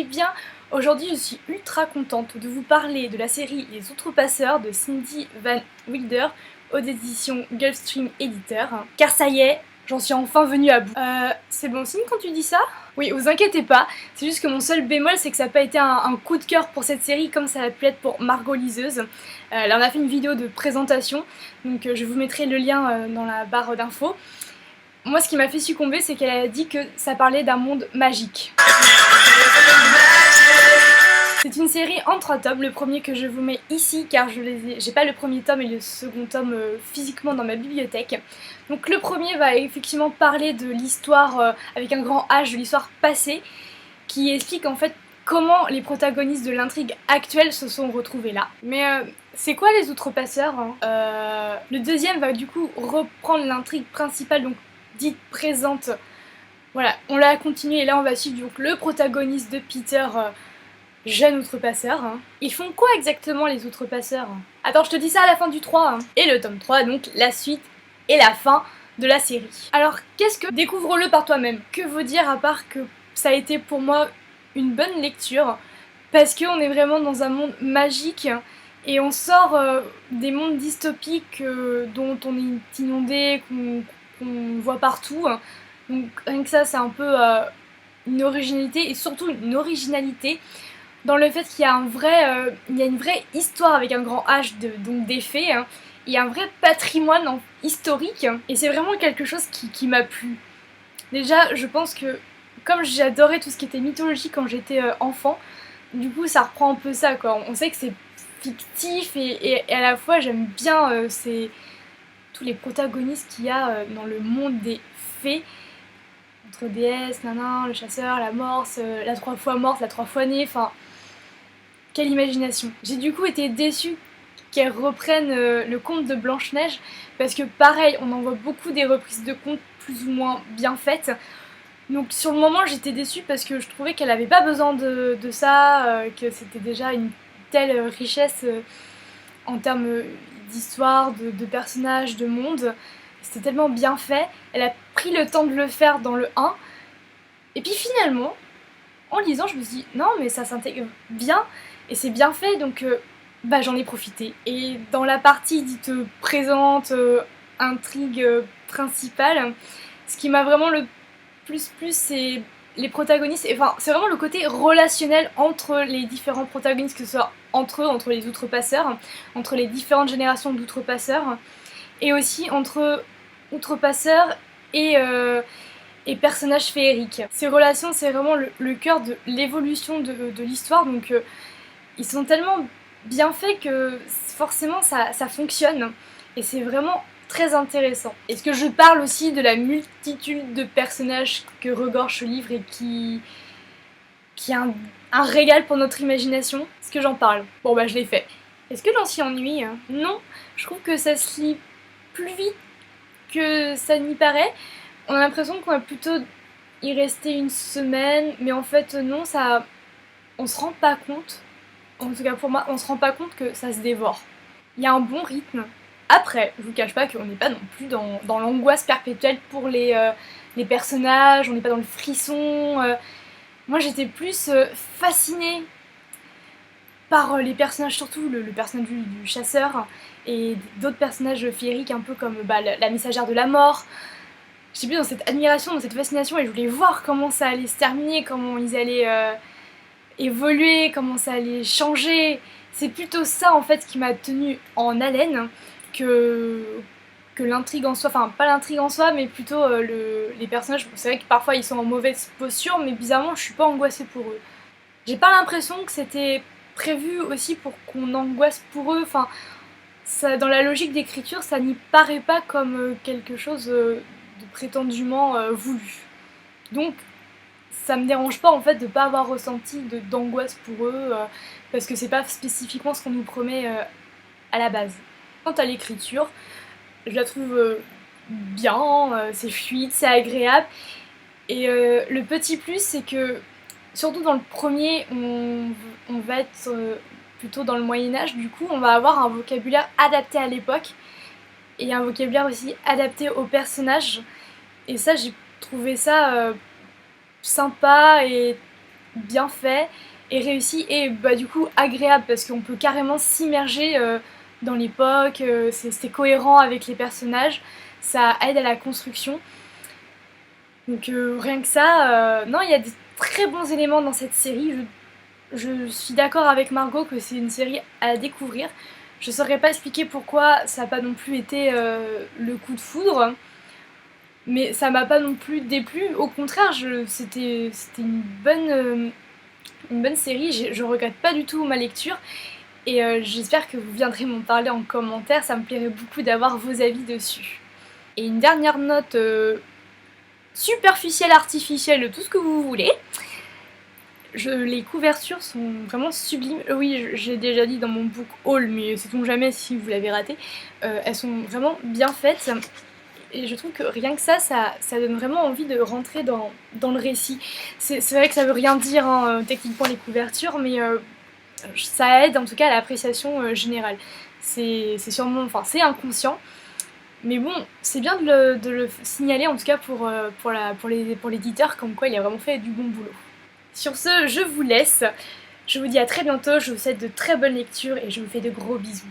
bien. Aujourd'hui, je suis ultra contente de vous parler de la série Les Outrepasseurs de Cindy Van Wilder aux éditions Gulfstream Éditeur. Car ça y est, j'en suis enfin venue à bout. C'est bon signe quand tu dis ça? Oui, vous inquiétez pas, c'est juste que mon seul bémol c'est que ça n'a pas été un coup de cœur pour cette série comme ça a pu être pour Margot Liseuse. Là on a fait une vidéo de présentation, donc je vous mettrai le lien dans la barre d'infos. Moi ce qui m'a fait succomber c'est qu'elle a dit que ça parlait d'un monde magique. C'est une série en 3 tomes, le premier que je vous mets ici car j'ai pas le premier tome et le second tome physiquement dans ma bibliothèque. Donc le premier va effectivement parler de l'histoire avec un grand H, de l'histoire passée, qui explique en fait comment les protagonistes de l'intrigue actuelle se sont retrouvés là. Mais c'est quoi les Outrepasseurs hein? Le deuxième va du coup reprendre l'intrigue principale, donc dite présente. Voilà, on l'a continué et là on va suivre donc le protagoniste de Peter, jeune outrepasseur. Hein. Ils font quoi exactement les outrepasseurs? Attends, je te dis ça à la fin du 3. Hein. Et le tome 3, donc la suite et la fin de la série. Alors qu'est-ce que... Découvre-le par toi-même. Que veut dire à part que ça a été pour moi une bonne lecture parce qu'on est vraiment dans un monde magique et on sort des mondes dystopiques dont on est inondé, qu'on voit partout. Donc rien que ça, c'est un peu une originalité et surtout une originalité dans le fait qu'il y a il y a une vraie histoire avec un grand H, donc des faits. Hein. Il y a un vrai patrimoine historique et c'est vraiment quelque chose qui m'a plu. Déjà, je pense que comme j'adorais tout ce qui était mythologie quand j'étais enfant, du coup ça reprend un peu ça quoi. On sait que c'est fictif et à la fois j'aime bien tous les protagonistes qu'il y a dans le monde des fées. Entre déesses, nanan, le chasseur, la morse, la 3 fois morte, la 3 fois née, enfin... Quelle imagination. J'ai du coup été déçue qu'elles reprennent le conte de Blanche-Neige parce que pareil, on en voit beaucoup des reprises de contes plus ou moins bien faites. Donc sur le moment j'étais déçue parce que je trouvais qu'elle avait pas besoin de ça, que c'était déjà une telle richesse en termes d'histoire, de personnages, de monde. C'était tellement bien fait, elle a pris le temps de le faire dans le 1. Et puis finalement, en lisant je me suis dit non mais ça s'intègre bien. Et c'est bien fait, donc bah, j'en ai profité. Et dans la partie dite présente, intrigue principale, ce qui m'a vraiment le plus plu, c'est les protagonistes. Enfin, c'est vraiment le côté relationnel entre les différents protagonistes, que ce soit entre eux, entre les outrepasseurs, entre les différentes générations d'outrepasseurs, et aussi entre outrepasseurs et personnages féeriques. Ces relations, c'est vraiment le cœur de l'évolution de l'histoire, donc... Ils sont tellement bien faits que forcément ça fonctionne et c'est vraiment très intéressant. Est-ce que je parle aussi de la multitude de personnages que regorge ce livre et qui est un régal pour notre imagination? Est-ce que j'en parle? Bon bah je l'ai fait. Est-ce que j'en suis ennuyée? Non, je trouve que ça se lit plus vite que ça n'y paraît. On a l'impression qu'on va plutôt y rester une semaine, mais en fait non, on se rend pas compte. En tout cas pour moi, on se rend pas compte que ça se dévore. Il y a un bon rythme. Après, je vous cache pas qu'on n'est pas non plus dans l'angoisse perpétuelle pour les personnages, on n'est pas dans le frisson. Moi j'étais plus fascinée par les personnages, surtout le personnage du chasseur et d'autres personnages féeriques un peu comme la messagère de la mort. J'étais plus dans cette admiration, dans cette fascination et je voulais voir comment ça allait se terminer, comment ils allaient... évoluer, comment ça allait changer. C'est plutôt ça en fait qui m'a tenue en haleine que l'intrigue en soi, enfin pas l'intrigue en soi mais plutôt les personnages. C'est vrai que parfois ils sont en mauvaise posture mais bizarrement je suis pas angoissée pour eux. J'ai pas l'impression que c'était prévu aussi pour qu'on angoisse pour eux, enfin ça, dans la logique d'écriture ça n'y paraît pas comme quelque chose de prétendument voulu. Donc ça me dérange pas en fait de pas avoir ressenti d'angoisse pour eux parce que c'est pas spécifiquement ce qu'on nous promet à la base. Quant à l'écriture, je la trouve bien, c'est fluide, c'est agréable et le petit plus c'est que surtout dans le premier on va être plutôt dans le Moyen-Âge, du coup on va avoir un vocabulaire adapté à l'époque et un vocabulaire aussi adapté aux personnages et ça j'ai trouvé ça sympa et bien fait et réussi et bah, du coup agréable parce qu'on peut carrément s'immerger dans l'époque, c'est cohérent avec les personnages, ça aide à la construction. Donc rien que ça, non, il y a des très bons éléments dans cette série. Je suis d'accord avec Margot que c'est une série à découvrir. Je saurais pas expliquer pourquoi ça n'a pas non plus été le coup de foudre, mais ça m'a pas non plus déplu. Au contraire, c'était une bonne série. Je regrette pas du tout ma lecture et j'espère que vous viendrez m'en parler en commentaire. Ça me plairait beaucoup d'avoir vos avis dessus. Et une dernière note superficielle, artificielle, tout ce que vous voulez. Les couvertures sont vraiment sublimes. Oui, j'ai déjà dit dans mon book haul, mais sait-on jamais si vous l'avez raté. Elles sont vraiment bien faites. Et je trouve que rien que ça donne vraiment envie de rentrer dans le récit. C'est vrai que ça veut rien dire hein, techniquement les couvertures, mais ça aide en tout cas à l'appréciation générale. C'est sûrement, enfin c'est inconscient, mais bon, c'est bien de le signaler en tout cas pour l'éditeur, comme quoi il a vraiment fait du bon boulot. Sur ce, je vous laisse. Je vous dis à très bientôt, je vous souhaite de très bonnes lectures et je vous fais de gros bisous.